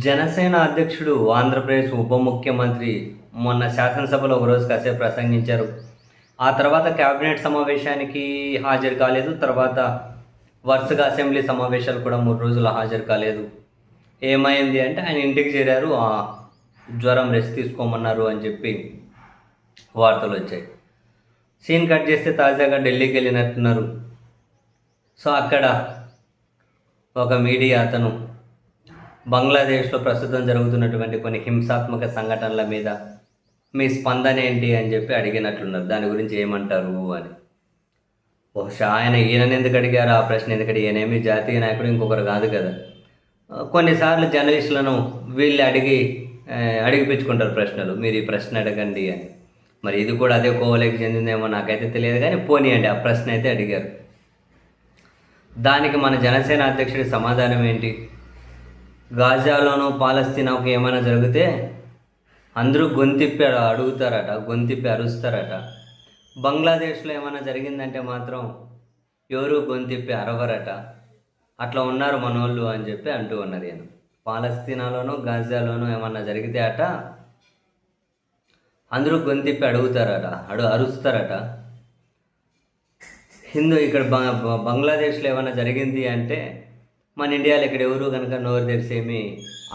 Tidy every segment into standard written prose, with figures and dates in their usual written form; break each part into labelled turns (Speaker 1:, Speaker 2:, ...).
Speaker 1: జనసేన అధ్యక్షుడు, ఆంధ్రప్రదేశ్ ఉప ముఖ్యమంత్రి మొన్న శాసనసభలో ఒకరోజు కాసేపు ప్రసంగించారు. ఆ తర్వాత కేబినెట్ సమావేశానికి హాజరు కాలేదు. తర్వాత వరుసగా అసెంబ్లీ సమావేశాలు కూడా 3 రోజులు హాజరు కాలేదు. ఏమైంది అంటే ఆయన ఇంటికి చేరారు. జ్వరం రెస్ట్ తీసుకోమన్నారు అని చెప్పి వార్తలు వచ్చాయి. సీన్ కట్ చేస్తే తాజాగా ఢిల్లీకి వెళ్ళినట్టున్నారు. సో అక్కడ ఒక మీడియా అతను బంగ్లాదేశ్లో ప్రస్తుతం జరుగుతున్నటువంటి కొన్ని హింసాత్మక సంఘటనల మీద మీ స్పందన ఏంటి అని చెప్పి అడిగినట్లున్నారు. దాని గురించి ఏమంటారు అని. బహుశా ఈయనని ఎందుకు అడిగారు ఆ ప్రశ్న? ఎందుకంటే ఈయనేమి జాతీయ నాయకుడు, ఇంకొకరు కాదు కదా. కొన్నిసార్లు జర్నలిస్టులను వీళ్ళు అడిగిపించుకుంటారు ప్రశ్నలు, మీరు ఈ ప్రశ్న అడగండి అని. మరి ఇది కూడా అదే కోవలోకి చెందిందేమో నాకైతే తెలియదు, కానీ పోనీయండి, ఆ ప్రశ్న అయితే అడిగారు. దానికి మన జనసేన అధ్యక్షుడి సమాధానం ఏంటి? గాజాలోనూ పాలస్తీనాకు ఏమైనా జరిగితే అందరూ గొంతిప్పి అడుగుతారట, గొంతిప్పి అరుస్తారట. బంగ్లాదేశ్లో ఏమైనా జరిగిందంటే మాత్రం ఎవరు గొంతిప్పి అరవరట. అట్లా ఉన్నారు మనోళ్ళు అని చెప్పి అంటూ ఉన్నది. నేను పాలస్తీనాలోనూ గాజాలోనూ ఏమన్నా జరిగితే అట అందరూ గొంతిప్పి అడుగుతారట, అరుస్తారట. ఇక్కడ బంగ్లాదేశ్లో ఏమైనా జరిగింది అంటే మన ఇండియాలో ఇక్కడ ఎవరు కనుక నోరు తెరిసేమి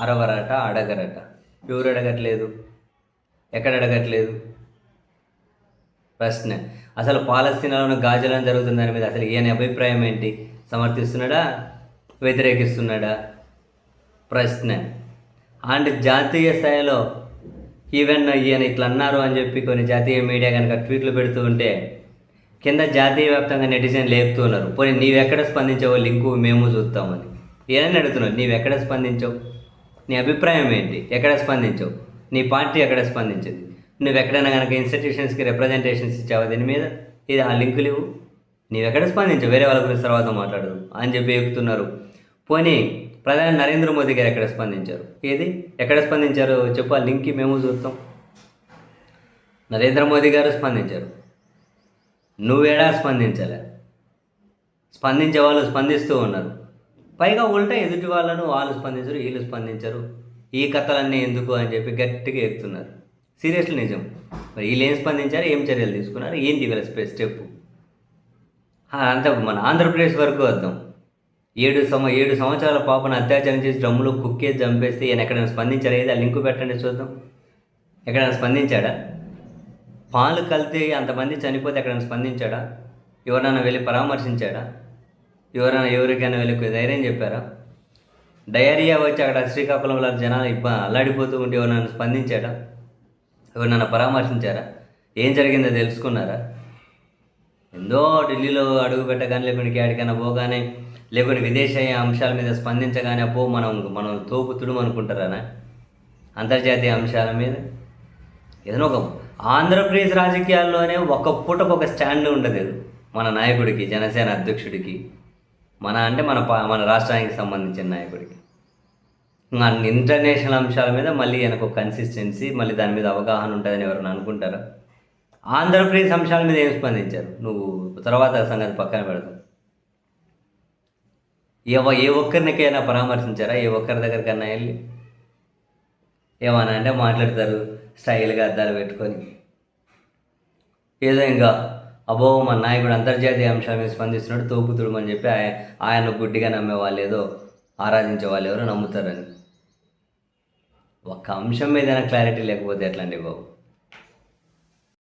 Speaker 1: అరవరట, అడగరట. ఎవరు అడగట్లేదు? ఎక్కడ అడగట్లేదు? ప్రశ్న. అసలు పాలస్తీనాలోని గాజాలను జరుగుతున్న దాని మీద అసలు ఈయన అభిప్రాయం ఏంటి? సమర్థిస్తున్నాడా, వ్యతిరేకిస్తున్నాడా? ప్రశ్న. అండ్ జాతీయ స్థాయిలో ఈవెన్ ఈయన ఇట్లా అన్నారు అని చెప్పి కొన్ని జాతీయ మీడియా కనుక ట్వీట్లు పెడుతూ ఉంటే కింద జాతీయ వ్యాప్తంగా నెటిజన్ లేపుతూ ఉన్నారు. పోనీ నీవెక్కడ స్పందించావో లింకు మేము చూస్తామని. ఏనని అడుగుతున్నావు, నీవెక్కడ స్పందించావు? నీ అభిప్రాయం ఏంటి? ఎక్కడ స్పందించావు? నీ పార్టీ ఎక్కడ స్పందించింది? నువ్వు ఎక్కడైనా కనుక ఇన్స్టిట్యూషన్స్కి రిప్రజెంటేషన్స్ ఇచ్చావా దీని మీద? ఇది ఆ లింకులు ఇవ్వు. నీవెక్కడ స్పందించావు? వేరే వాళ్ళ గురించి తర్వాత మాట్లాడదు అని చెప్పి చెప్తున్నారు. పోనీ ప్రధాని నరేంద్ర మోదీ గారు ఎక్కడ స్పందించారు? ఏది ఎక్కడ స్పందించారు చెప్పు, ఆ లింక్కి మేము చూస్తాం. నరేంద్ర మోదీ గారు స్పందించారు, నువ్వేడా స్పందించలే. స్పందించే వాళ్ళు స్పందిస్తూ ఉన్నారు. పైగా ఉల్టా ఎదుటి వాళ్ళను వాళ్ళు స్పందించరు, వీళ్ళు స్పందించరు, ఈ కథలన్నీ ఎందుకు అని చెప్పి గట్టిగా ఎత్తున్నారు. సీరియస్లీ నిజం. మరి వీళ్ళు ఏం స్పందించారు, ఏం చర్యలు తీసుకున్నారు, ఏంటి వీళ్ళ స్టెప్? అంత మన ఆంధ్రప్రదేశ్ వరకు వద్దాం. 7 సంవత్సరాల పాపను అత్యాచారం చేసి డ్రమ్ములో కుక్కేసి చంపేస్తే ఈయన ఎక్కడైనా స్పందించారా? ఏది ఆ లింకు పెట్టండి చూద్దాం. ఎక్కడైనా స్పందించాడా? పాలు కలితే అంతమంది చనిపోతే ఎక్కడైనా స్పందించాడా? ఎవరైనా వెళ్ళి పరామర్శించాడా? ఎవరికైనా వెళ్ళి ధైర్యం చెప్పారా? డయేరియా వచ్చి అక్కడ శ్రీకాకుళంలో జనాలు అల్లాడిపోతూ ఉంటే ఎవరైనా స్పందించాడా? ఎవరైనా పరామర్శించారా? ఏం జరిగిందో తెలుసుకున్నారా? ఎందో ఢిల్లీలో అడుగు పెట్టగానే, లేకుంటే ఎక్కడికైనా పోగానే, లేకుంటే విదేశీయ అంశాల మీద స్పందించగానే అపో మనం తోపుతుడు అనుకుంటారా? అంతర్జాతీయ అంశాల మీద ఏదైనా ఒక ఆంధ్రప్రదేశ్ రాజకీయాల్లోనే ఒక పూటకు ఒక స్టాండ్ ఉండదు మన నాయకుడికి, జనసేన అధ్యక్షుడికి. మన రాష్ట్రానికి సంబంధించిన నాయకుడికి. ఇంటర్నేషనల్ అంశాల మీద మళ్ళీ ఆయనకు కన్సిస్టెన్సీ, మళ్ళీ దాని మీద అవగాహన ఉంటుందని ఎవరైనా అనుకుంటారా? ఆంధ్రప్రదేశ్ అంశాల మీద ఏం స్పందించారు? నువ్వు తర్వాత సంగతి పక్కన పెడతావు. ఏ ఒక్కరినికైనా పరామర్శించారా? ఏ ఒక్కరి దగ్గరికన్నా వెళ్ళి ఏమన్నా అంటే మాట్లాడతారు స్టైల్గా అద్దాలు పెట్టుకొని. ఏదో ఇంకా అబ్బో మన నాయకుడు అంతర్జాతీయ అంశాల మీద స్పందిస్తున్నాడు, తోపుతుడు అని చెప్పి ఆయన గుడ్డిగా నమ్మే వాళ్ళు ఏదో ఆరాధించే వాళ్ళు ఎవరో నమ్ముతారని. ఒక్క అంశం మీద క్లారిటీ లేకపోతే ఎట్లండి బాబు?